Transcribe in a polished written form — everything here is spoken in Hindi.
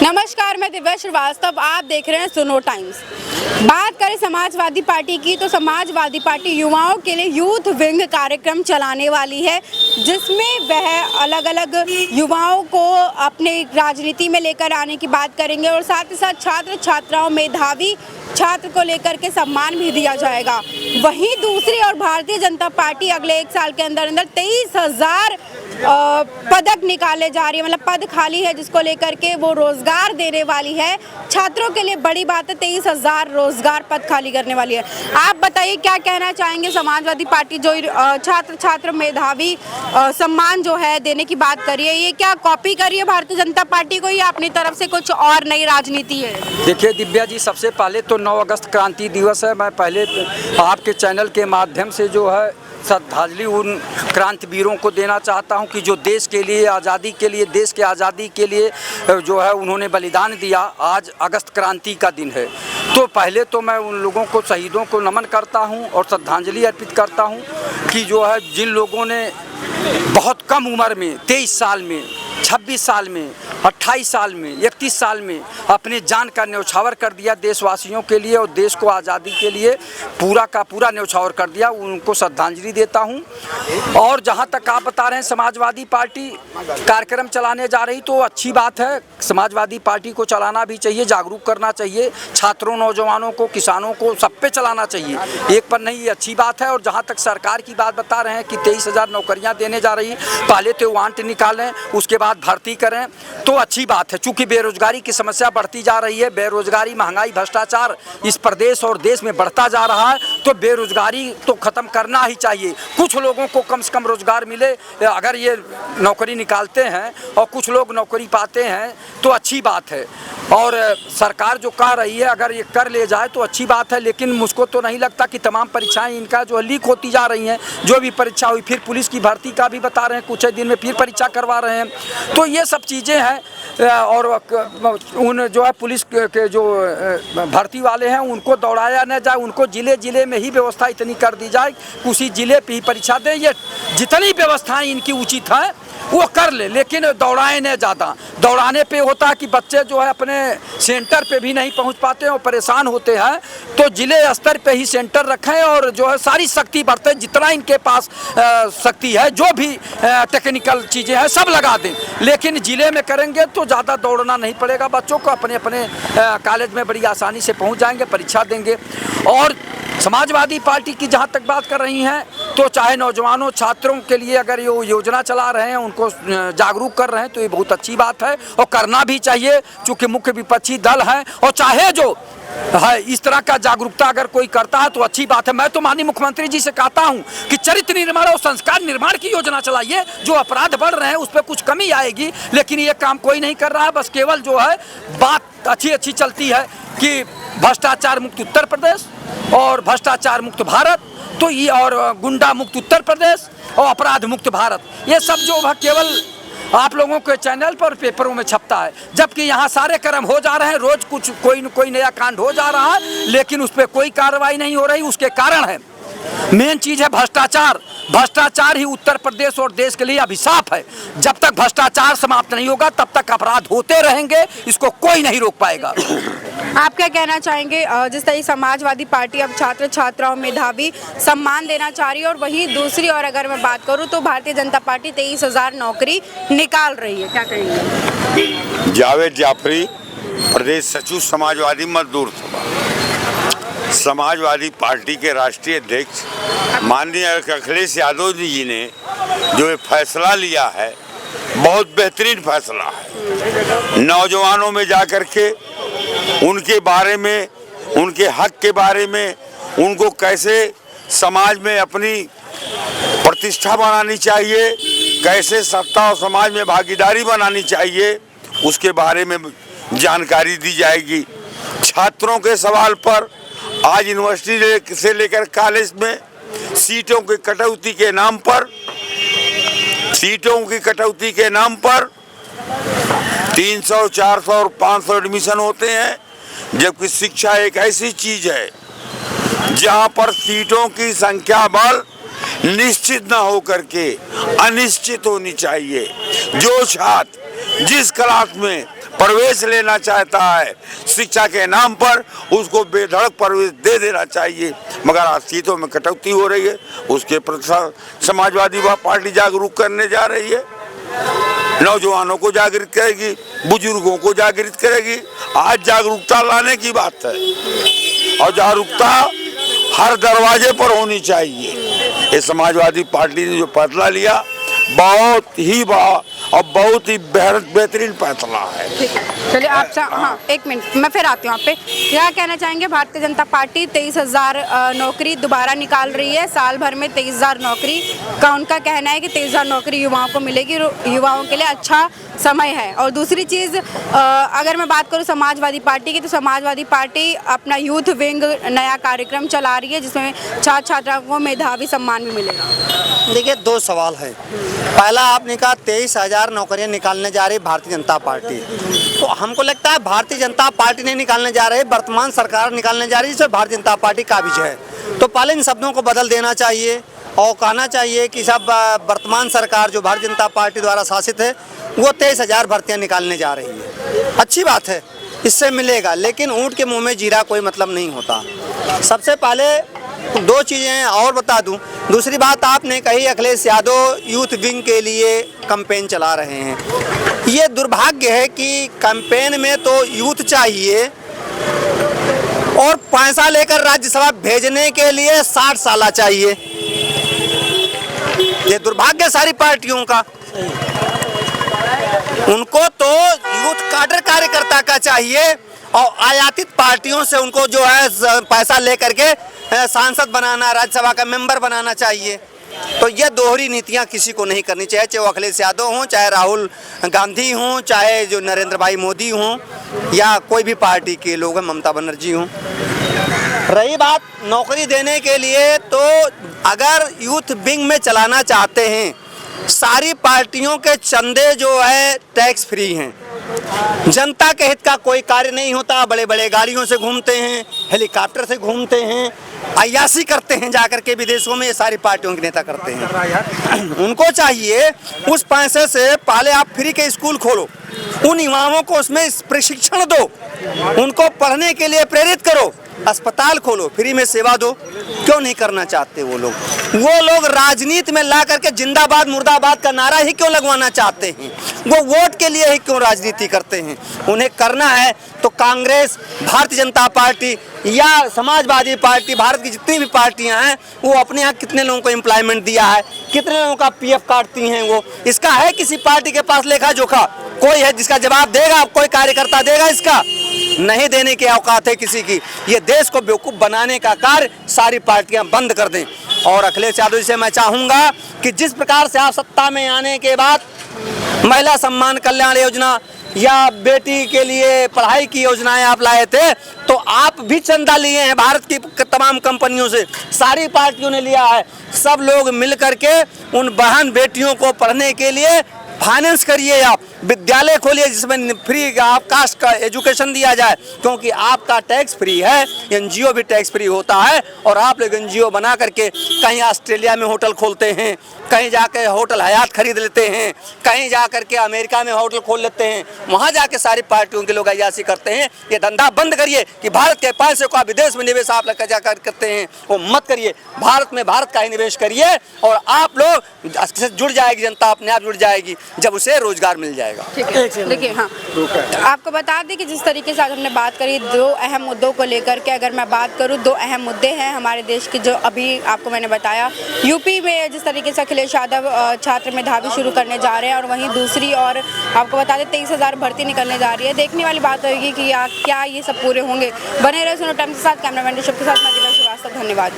नमस्कार, मैं दिव्या श्रीवास्तव। आप देख रहे हैं सुनो टाइम्स। बात करें समाजवादी पार्टी की तो समाजवादी पार्टी युवाओं के लिए यूथ विंग कार्यक्रम चलाने वाली है, जिसमें वह अलग अलग युवाओं को अपने राजनीति में लेकर आने की बात करेंगे और साथ ही साथ छात्र छात्राओं मेधावी छात्र को लेकर के सम्मान भी दिया जाएगा। वहीं दूसरी और भारतीय जनता पार्टी अगले 1 साल के अंदर 23,000 पदक निकाले जा रही है, मतलब पद खाली है जिसको लेकर के वो रोजगार देने वाली है। छात्रों के लिए बड़ी बात है, 23,000 रोजगार पद खाली करने वाली है। आप बताइए क्या कहना चाहेंगे? समाजवादी पार्टी जो छात्र छात्र मेधावी सम्मान जो है देने की बात करी है, ये क्या कॉपी करी है भारतीय जनता पार्टी को या अपनी तरफ से कुछ और नई राजनीति है? देखिए दिव्या जी, सबसे पहले तो 9 अगस्त क्रांति दिवस है। मैं पहले आपके चैनल के माध्यम से जो है श्रद्धांजलि उन क्रांतिवीरों को देना चाहता हूं कि जो देश के लिए आज़ादी के लिए, देश के आज़ादी के लिए जो है उन्होंने बलिदान दिया। आज अगस्त क्रांति का दिन है, तो पहले तो मैं उन लोगों को, शहीदों को नमन करता हूं और श्रद्धांजलि अर्पित करता हूं कि जो है जिन लोगों ने बहुत कम उम्र में 23 साल में, 26 साल में, 28 साल में, 31 साल में अपने जान का न्यौछावर कर दिया देशवासियों के लिए और देश को आज़ादी के लिए पूरा का पूरा न्यौछावर कर दिया, उनको श्रद्धांजलि देता हूं। और जहां तक आप बता रहे हैं समाजवादी पार्टी कार्यक्रम चलाने जा रही, तो अच्छी बात है। समाजवादी पार्टी को चलाना भी चाहिए, जागरूक करना चाहिए छात्रों, नौजवानों को, किसानों को, सब पे चलाना चाहिए, एक पर नहीं। ये अच्छी बात है। और जहाँ तक सरकार की बात बता रहे हैं कि 23,000 नौकरियाँ देने जा रही, पहले तो वांट निकालें, उसके बाद भर्ती करें, तो अच्छी बात है। चूंकि बेरोजगारी की समस्या बढ़ती जा रही है, बेरोजगारी, महंगाई, भ्रष्टाचार इस प्रदेश और देश में बढ़ता जा रहा है, तो बेरोजगारी तो खत्म करना ही चाहिए। कुछ लोगों को कम से कम रोजगार मिले, अगर ये नौकरी निकालते हैं और कुछ लोग नौकरी पाते हैं तो अच्छी बात है। और सरकार जो कह रही है अगर ये कर ले जाए तो अच्छी बात है, लेकिन मुझको तो नहीं लगता कि तमाम परीक्षाएं इनका जो लीक होती जा रही हैं। जो भी परीक्षा हुई, फिर पुलिस की भर्ती का भी बता रहे हैं, कुछ दिन में फिर परीक्षा करवा रहे हैं, तो ये सब चीज़ें हैं। और उन जो है पुलिस के जो भर्ती वाले हैं उनको दौड़ाया न जाए, उनको जिले जिले में ही व्यवस्था इतनी कर दी जाए, उसी जिले पे ही परीक्षा दें। ये जितनी व्यवस्थाएं इनकी उचित हैं वो कर ले, लेकिन दौड़ाएं न ज़्यादा। दौड़ाने पे होता है कि बच्चे जो है अपने सेंटर पे भी नहीं पहुंच पाते हैं और परेशान होते हैं, तो जिले स्तर पे ही सेंटर रखें और जो है सारी शक्ति बरतें, जितना इनके पास शक्ति है, जो भी टेक्निकल चीज़ें हैं सब लगा दें। लेकिन जिले में करेंगे तो ज़्यादा दौड़ना नहीं पड़ेगा, बच्चों को अपने अपने कॉलेज में बड़ी आसानी से पहुँच जाएंगे, परीक्षा देंगे। और समाजवादी पार्टी की जहाँ तक बात कर रही हैं, तो चाहे नौजवानों, छात्रों के लिए अगर ये योजना चला रहे हैं, उनको जागरूक कर रहे हैं, तो ये बहुत अच्छी बात है और करना भी चाहिए, चूँकि मुख्य विपक्षी दल है। और चाहे जो है इस तरह का जागरूकता अगर कोई करता है तो अच्छी बात है। मैं तो माननीय मुख्यमंत्री जी से कहता हूं कि चरित्र निर्माण और संस्कार निर्माण की योजना चलाइए। जो अपराध बढ़ रहे हैं उस पर कुछ कमी आएगी, लेकिन ये काम कोई नहीं कर रहा है। बस केवल जो है बात अच्छी अच्छी चलती है कि भ्रष्टाचार मुक्त उत्तर प्रदेश और भ्रष्टाचार मुक्त भारत, तो ये और गुंडा मुक्त उत्तर प्रदेश और अपराध मुक्त भारत, ये सब जो है केवल आप लोगों के चैनल पर पेपरों में छपता है, जबकि यहाँ सारे कर्म हो जा रहे हैं। रोज कुछ कोई नया कांड हो जा रहा है, लेकिन उस पर कोई कार्रवाई नहीं हो रही। उसके कारण है, मेन चीज़ है भ्रष्टाचार। भ्रष्टाचार ही उत्तर प्रदेश और देश के लिए अभिशाप है। जब तक भ्रष्टाचार समाप्त नहीं होगा तब तक अपराध होते रहेंगे, इसको कोई नहीं रोक पाएगा। आप क्या कहना चाहेंगे? जिस तरह समाजवादी पार्टी अब छात्र छात्राओं मेधावी सम्मान देना चाह रही है, और वहीं दूसरी और अगर मैं बात करूं तो भारतीय जनता पार्टी 23,000 नौकरी निकाल रही है, क्या कहेंगे? जावेद जाफरी, प्रदेश सचिव समाजवादी मजदूर सभा। समाजवादी पार्टी के राष्ट्रीय अध्यक्ष माननीय अखिलेश यादव जी ने जो ये फैसला लिया है, बहुत बेहतरीन फैसला है। नौजवानों में जाकर के उनके बारे में, उनके हक के बारे में, उनको कैसे समाज में अपनी प्रतिष्ठा बनानी चाहिए, कैसे सत्ता और समाज में भागीदारी बनानी चाहिए, उसके बारे में जानकारी दी जाएगी। छात्रों के सवाल पर आज यूनिवर्सिटी से लेकर कॉलेज में सीटों की कटौती के नाम पर 300, 400 और 500 एडमिशन होते हैं, जबकि शिक्षा एक ऐसी चीज है जहां पर सीटों की संख्या बल निश्चित न हो करके अनिश्चित होनी चाहिए। जो छात्र जिस क्लास में प्रवेश लेना चाहता है शिक्षा के नाम पर, उसको बेधड़क प्रवेश दे देना चाहिए। मगर आज सीटों में कटौती हो रही है, उसके प्रति समाजवादी पार्टी जागरूक करने जा रही है। नौजवानों को जागृत करेगी, बुजुर्गों को जागृत करेगी। आज जागरूकता लाने की बात है और जागरूकता हर दरवाजे पर होनी चाहिए। ये समाजवादी पार्टी ने जो फैसला लिया बहुत ही बहुत ही बेहतरीन फैसला है। ठीक है, चलिए आप हाँ एक मिनट मैं फिर आती हूँ आप पे। क्या कहना चाहेंगे? भारतीय जनता पार्टी 23,000 नौकरी दोबारा निकाल रही है। साल भर में 23,000 नौकरी का उनका कहना है कि 23,000 नौकरी युवाओं को मिलेगी, युवाओं के लिए अच्छा समय है। और दूसरी चीज़ अगर मैं बात करूँ समाजवादी पार्टी की, तो समाजवादी पार्टी अपना यूथ विंग नया कार्यक्रम चला रही है जिसमें छात्र छात्राओं को मेधावी सम्मान भी मिलेगा। देखिए, दो सवाल है। पहला, आपने कहा 23,000 नौकरियां निकालने जा रही भारतीय जनता पार्टी, तो हमको लगता है भारतीय जनता पार्टी नहीं निकालने जा रही, वर्तमान सरकार निकालने जा रही है, जिसमें भारतीय जनता पार्टी काबिज है। तो पहले इन शब्दों को बदल देना चाहिए और कहना चाहिए कि सब वर्तमान सरकार जो भारतीय जनता पार्टी द्वारा शासित है वो 23,000 भर्तियाँ निकालने जा रही है। अच्छी बात है, इससे मिलेगा, लेकिन ऊँट के मुँह में जीरा कोई मतलब नहीं होता। सबसे पहले दो चीज़ें और बता दूं। दूसरी बात आपने कही अखिलेश यादव यूथ विंग के लिए कैंपेन चला रहे हैं। ये दुर्भाग्य है कि कैंपेन में तो यूथ चाहिए और पैसा लेकर राज्यसभा भेजने के लिए 60 साल चाहिए। ये दुर्भाग्य सारी पार्टियों का। उनको तो यूथ काडर कार्यकर्ता का चाहिए और आयातित पार्टियों से उनको जो है पैसा लेकर के सांसद बनाना, राज्यसभा का मेंबर बनाना चाहिए। तो ये दोहरी नीतियां किसी को नहीं करनी चाहिए, चाहे वो अखिलेश यादव हों, चाहे राहुल गांधी हों, चाहे जो नरेंद्र भाई मोदी हों या कोई भी पार्टी के लोग हैं, ममता बनर्जी हों। रही बात नौकरी देने के लिए, तो अगर यूथ विंग में चलाना चाहते हैं, सारी पार्टियों के चंदे जो है टैक्स फ्री हैं, जनता के हित का कोई कार्य नहीं होता। बड़े बड़े गाड़ियों से घूमते हैं, हेलीकॉप्टर से घूमते हैं, अय्याशी करते हैं जाकर के विदेशों में। ये सारी पार्टियों के नेता करते हैं। उनको चाहिए उस पैसे से पहले आप फ्री के स्कूल खोलो, उन युवाओं को उसमें प्रशिक्षण दो, उनको पढ़ने के लिए प्रेरित करो, अस्पताल खोलो, फ्री में सेवा दो। क्यों नहीं करना चाहते वो लोग राजनीति में ला करके जिंदाबाद मुर्दाबाद का नारा ही क्यों लगवाना चाहते हैं? वो वोट के लिए ही क्यों राजनीति करते हैं? उन्हें करना है तो कांग्रेस, भारतीय जनता पार्टी या समाजवादी पार्टी, भारत की जितनी भी पार्टियां हैं, वो अपने यहाँ कितने लोगों को एम्प्लॉयमेंट दिया है, कितने लोगों का पीएफ काटती हैं वो, इसका है किसी पार्टी के पास लेखा जोखा? कोई है जिसका जवाब देगा? कोई कार्यकर्ता देगा इसका? नहीं देने की औकात है किसी की। ये देश को बेवकूफ़ बनाने का कार्य सारी पार्टियां बंद कर दें। और अखिलेश यादव जी से मैं चाहूँगा कि जिस प्रकार से आप सत्ता में आने के बाद महिला सम्मान कल्याण योजना या बेटी के लिए पढ़ाई की योजनाएं आप लाए थे, तो आप भी चंदा लिए हैं भारत की तमाम कंपनियों से, सारी पार्टियों ने लिया है। सब लोग मिल करके उन बहन बेटियों को पढ़ने के लिए फाइनेंस करिए, आप विद्यालय खोलिए जिसमें फ्री आप कास्ट का एजुकेशन दिया जाए, क्योंकि आपका टैक्स फ्री है, एनजीओ भी टैक्स फ्री होता है। और आप लोग एनजीओ बना करके कहीं ऑस्ट्रेलिया में होटल खोलते हैं, कहीं जाकर होटल हयात खरीद लेते हैं, कहीं जाकर के अमेरिका में होटल खोल लेते हैं, वहाँ जाके सारी पार्टियों के लोग अय्याशी करते हैं। ये धंधा बंद करिए कि भारत के पैसे को आप विदेश में निवेश आप लेकर जाकर करते हैं, वो मत करिए। भारत में भारत का ही निवेश करिए और आप लोग जुड़ जाएगी, जनता अपने आप जुड़ जाएगी जब उसे रोजगार मिल जाएगा। ठीक है, देखिए हाँ, आपको बता दें कि जिस तरीके से आज हमने बात करी दो अहम मुद्दों को लेकर के, अगर मैं बात करूँ, दो अहम मुद्दे हैं हमारे देश के, जो अभी आपको मैंने बताया। यूपी में जिस तरीके से अखिलेश यादव छात्र मेधावी शुरू करने जा रहे हैं, और वहीं दूसरी और आपको बता दें 23,000 भर्ती निकलने जा रही है। देखने वाली बात होगी कि क्या ये सब पूरे होंगे। बने रहे सुनो टाइम्स के साथ, कैमरामैन ऋषभ के साथ मैं दिव्या श्रीवास्तव। धन्यवाद।